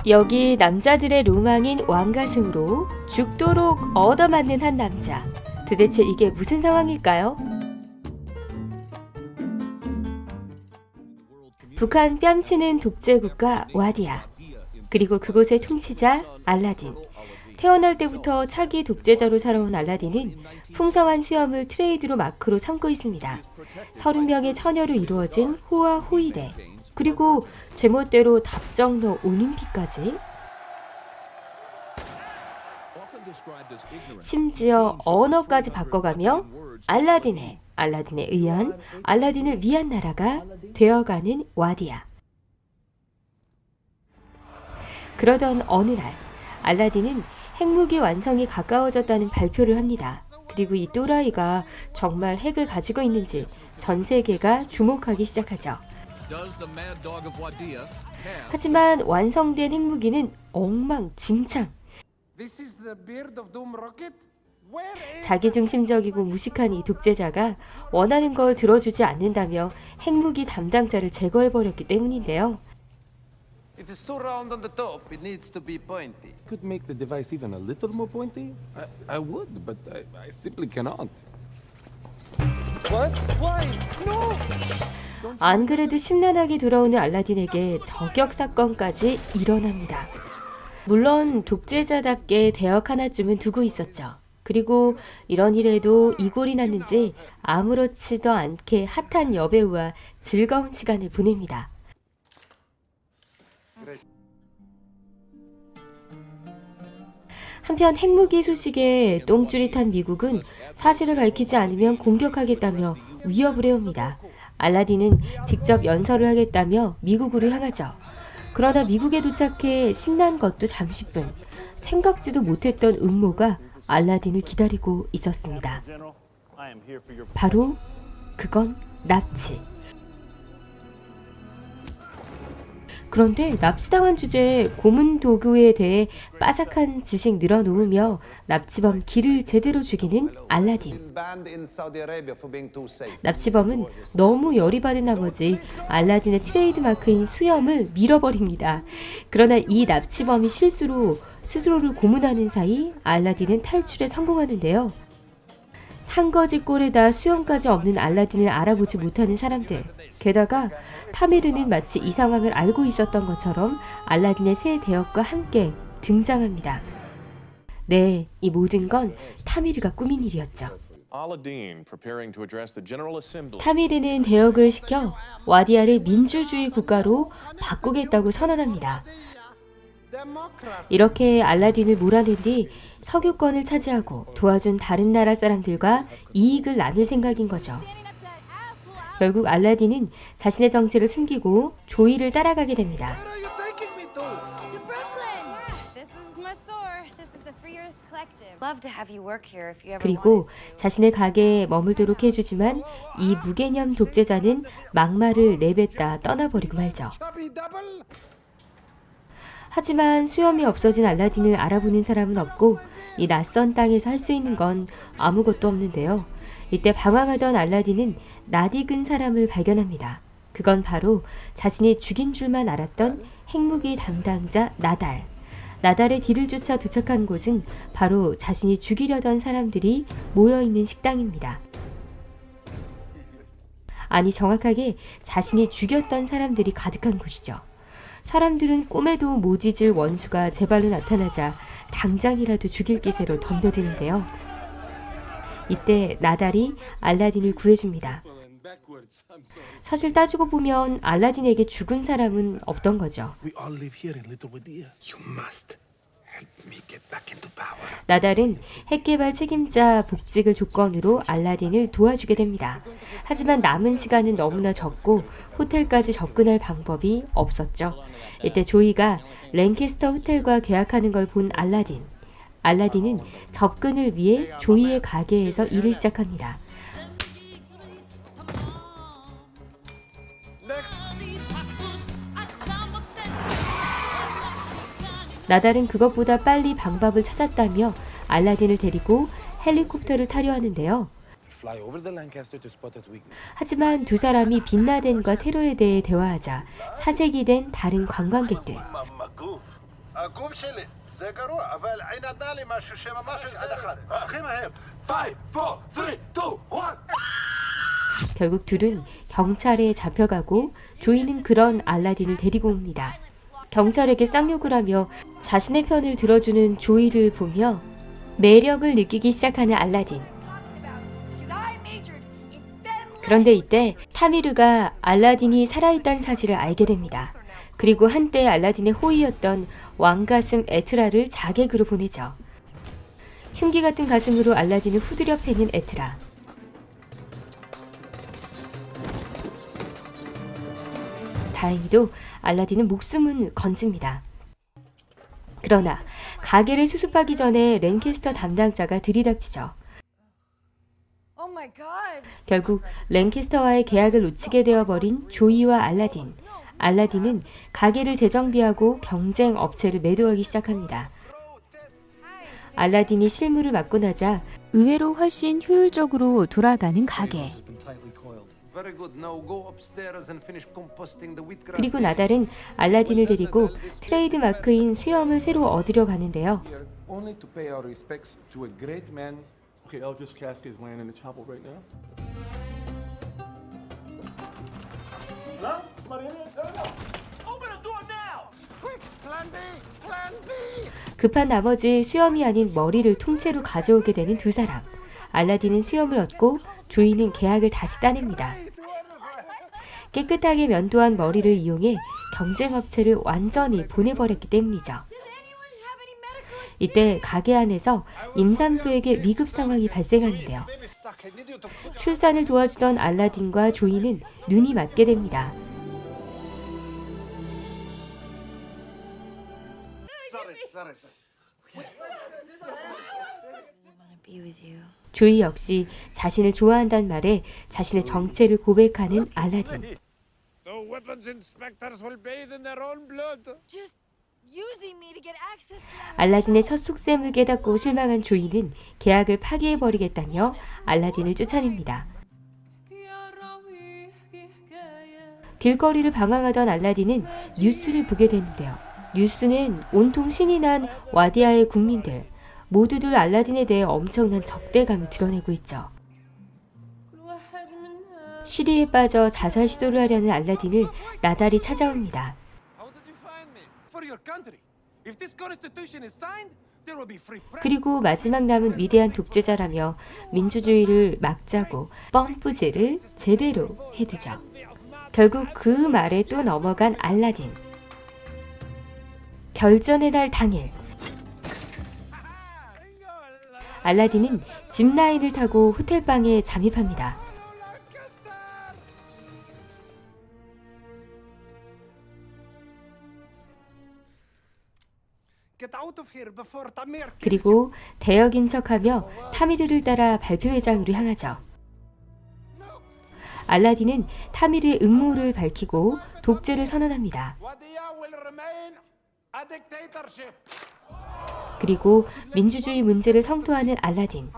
여기 남자들의 로망인 왕가슴으로 죽도록 얻어맞는 한 남자. 도대체 이게 무슨 상황일까요? 북한 뺨치는 독재국가 와디아, 그리고 그곳의 통치자 알라딘. 태어날 때부터 차기 독재자로 살아온 알라딘은 풍성한 수염을 트레이드로 마크로 삼고 있습니다. 30명의 처녀로 이루어진 호와 호위대, 그리고 제멋대로 답정너 올림픽까지. 심지어 언어까지 바꿔가며 알라딘에 의한, 알라딘을 위한 나라가 되어가는 와디아. 그러던 어느 날 알라딘은 핵무기 완성이 가까워졌다는 발표를 합니다. 그리고 이 또라이가 정말 핵을 가지고 있는지 전 세계가 주목하기 시작하죠. 하지만 완성된 핵무기는 엉망진창. 자기중심적이고 무식한 이 독재자가 원하는 걸 들어주지 않는다며 핵무기 담당자를 제거해버렸기 때문인데요. It is too round on the top. It needs to be pointy. Could make the device even a little more pointy? I would, but I simply cannot. What? Why? No! 안 그래도 심란하게 돌아오는 알라딘에게 저격 사건까지 일어납니다. 물론 독재자답게 대역 하나쯤은 두고 있었죠. 그리고 이런 일에도 이골이 났는지 아무렇지도 않게 핫한 여배우와 즐거운 시간을 보냅니다. 한편 핵무기 소식에 똥줄이 탄 미국은 사실을 밝히지 않으면 공격하겠다며 위협을 해옵니다. 알라딘은 직접 연설을 하겠다며 미국으로 향하죠. 그러나 미국에 도착해 신난 것도 잠시뿐. 생각지도 못했던 음모가 알라딘을 기다리고 있었습니다. 바로 그건 납치. 그런데 납치당한 주제에 고문 도구에 대해 빠삭한 지식 늘어놓으며 납치범 기를 제대로 죽이는 알라딘. 납치범은 너무 열이 받은 나머지 알라딘의 트레이드마크인 수염을 밀어버립니다. 그러나 이 납치범이 실수로 스스로를 고문하는 사이 알라딘은 탈출에 성공하는데요. 산거지 꼴에다 수염까지 없는 알라딘을 알아보지 못하는 사람들. 게다가 타미르는 마치 이 상황을 알고 있었던 것처럼 알라딘의 새 대역과 함께 등장합니다. 네, 이 모든 건 타미르가 꾸민 일이었죠. 타미르는 대역을 시켜 와디아를 민주주의 국가로 바꾸겠다고 선언합니다. 이렇게 알라딘을 몰아낸 뒤 석유권을 차지하고 도와준 다른 나라 사람들과 이익을 나눌 생각인 거죠. 결국 알라딘은 자신의 정체를 숨기고 조이를 따라가게 됩니다. 그리고 자신의 가게에 머물도록 해주지만 이 무개념 독재자는 막말을 내뱉다 떠나버리고 말죠. 하지만 수염이 없어진 알라딘을 알아보는 사람은 없고 이 낯선 땅에서 할 수 있는 건 아무것도 없는데요. 이때 방황하던 알라딘은 낯익은 사람을 발견합니다. 그건 바로 자신이 죽인 줄만 알았던 핵무기 담당자 나달. 나달의 뒤를 쫓아 도착한 곳은 바로 자신이 죽이려던 사람들이 모여있는 식당입니다. 아니, 정확하게 자신이 죽였던 사람들이 가득한 곳이죠. 사람들은 꿈에도 못 잊을 원수가 제 발로 나타나자 당장이라도 죽일 기세로 덤벼드는데요. 이때 나달이 알라딘을 구해줍니다. 사실 따지고 보면 알라딘에게 죽은 사람은 없던 거죠. 나달은 핵개발 책임자 복직을 조건으로 알라딘을 도와주게 됩니다. 하지만 남은 시간은 너무나 적고 호텔까지 접근할 방법이 없었죠. 이때 조이가 랭캐스터 호텔과 계약하는 걸 본 알라딘은 접근을 위해 조이의 가게에서 일을 시작합니다. 나달은 그것보다 빨리 방법을 찾았다며 알라딘을 데리고 헬리콥터를 타려 하는데요. 하지만 두 사람이 빈라덴과 테러에 대해 대화하자 사색이 된 다른 관광객들. قوم شلي زي قروع אבל عين الدالي משהו שממש זה אחד הכי מהר 5 4 3 2 1 결국 둘은 경찰에 잡혀가고 조이는 그런 알라딘을 데리고 옵니다. 경찰에게 쌍욕을 하며 자신의 편을 들어주는 조이를 보며 매력을 느끼기 시작하는 알라딘. 그런데 이때 타미르가 알라딘이 살아있다는 사실을 알게 됩니다. 그리고 한때 알라딘의 호의였던 왕가슴 에트라를 자객으로 보내죠. 흉기 같은 가슴으로 알라딘을 후드려 패는 에트라. 다행히도 알라딘은 목숨은 건집니다. 그러나 가게를 수습하기 전에 랭캐스터 담당자가 들이닥치죠. 결국 랭캐스터와의 계약을 놓치게 되어버린 조이와 알라딘. 알라딘은 가게를 재정비하고 경쟁 업체를 매도하기 시작합니다. 알라딘이 실무를 맡고 나자 의외로 훨씬 효율적으로 돌아가는 가게. Very good. Now go upstairs and finish composting the wheatgrass. 그리고 나달은 알라딘을 데리고 트레이드 마크인 수염을 새로 얻으려 가는데요. Here only to pay our respects to a great man. Okay, Elvis Casca is laying in the chapel right now. لا مريم open the door now quick plan B plan B 급한 나머지 수염이 아닌 머리를 통째로 가져오게 되는 두 사람. 알라딘은 수염을 얻고 조이는 계약을 다시 따냅니다. 깨끗하게 면도한 머리를 이용해 경쟁업체를 완전히 보내버렸기 때문이죠. 이때 가게 안에서 임산부에게 위급 상황이 발생하는데요. 출산을 도와주던 알라딘과 조이는 눈이 맞게 됩니다. 조이 역시 자신을 좋아한다는 말에 자신의 정체를 고백하는 알라딘. The weapons inspectors will bathe in their own blood. 알라딘의 첫 속셈을 깨닫고 실망한 조이는 계약을 파기해버리겠다며 알라딘을 쫓아냅니다. 길거리를 방황하던 알라딘은 뉴스를 보게 되는데요. 뉴스는 온통 신이 난 와디아의 국민들 모두들 알라딘에 대해 엄청난 적대감을 드러내고 있죠. 시리에 빠져 자살 시도를 하려는 알라딘을 나달이 찾아옵니다. How did you find me? For your country. If this constitution is signed, there will be free press. 그리고 마지막 남은 위대한 독재자라며 민주주의를 막자고 펌프질을 제대로 해두죠. 결국 그 말에 또 넘어간 알라딘. 결전의 날 당일 알라딘은 짚라인을 타고 호텔방에 잠입합니다. Get out of here before Tamir kills you. 그리고 대역인 척하며 타미르를 따라 발표회장으로 향하죠. 알라딘은 타미르의 음모를 밝히고 독재를 선언합니다. Wadia will remain a dictatorship. 그리고 민주주의 문제를 성토하는 알라딘,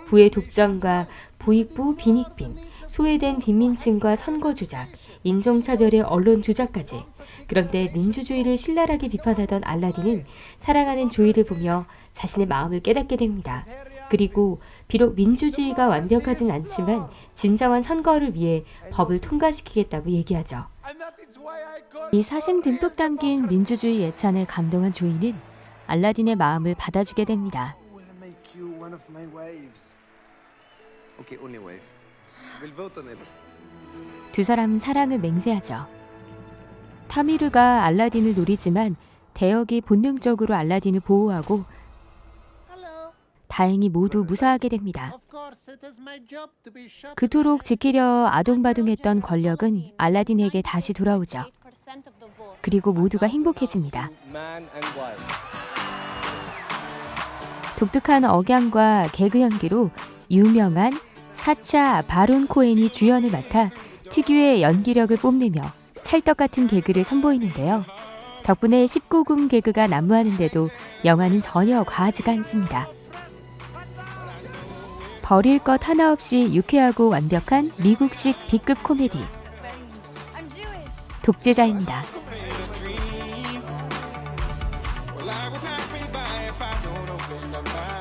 부의 독점과 부익부 빈익빈, 소외된 빈민층과 선거 조작, 인종차별의 언론 조작까지. 그런데 민주주의를 신랄하게 비판하던 알라딘은 사랑하는 조이를 보며 자신의 마음을 깨닫게 됩니다. 그리고 비록 민주주의가 완벽하진 않지만 진정한 선거를 위해 법을 통과시키겠다고 얘기하죠. And that is why I call 이 사심 듬뿍 담긴 민주주의 예찬에 감동한 조이는 알라딘의 마음을 받아주게 됩니다. will make you one of my wives Okay, only wife. We'll vote on it. 두 사람은 사랑을 맹세하죠. 타미르가 알라딘을 노리지만 대역이 본능적으로 알라딘을 보호하고 다행히 모두 무사하게 됩니다. of course it is my job to be shot 그토록 지키려 아동바둥했던 권력은 알라딘에게 다시 돌아오죠. 그리고 모두가 행복해집니다. 독특한 억양과 개그 연기로 유명한 사차 바론 코엔이 주연을 맡아 특유의 연기력을 뽐내며 찰떡 같은 개그를 선보이는데요. 덕분에 19금 개그가 난무하는데도 영화는 전혀 과하지가 않습니다. 버릴 것 하나 없이 유쾌하고 완벽한 미국식 B급 코미디. 독재자입니다. life will pass me by if I don't open up my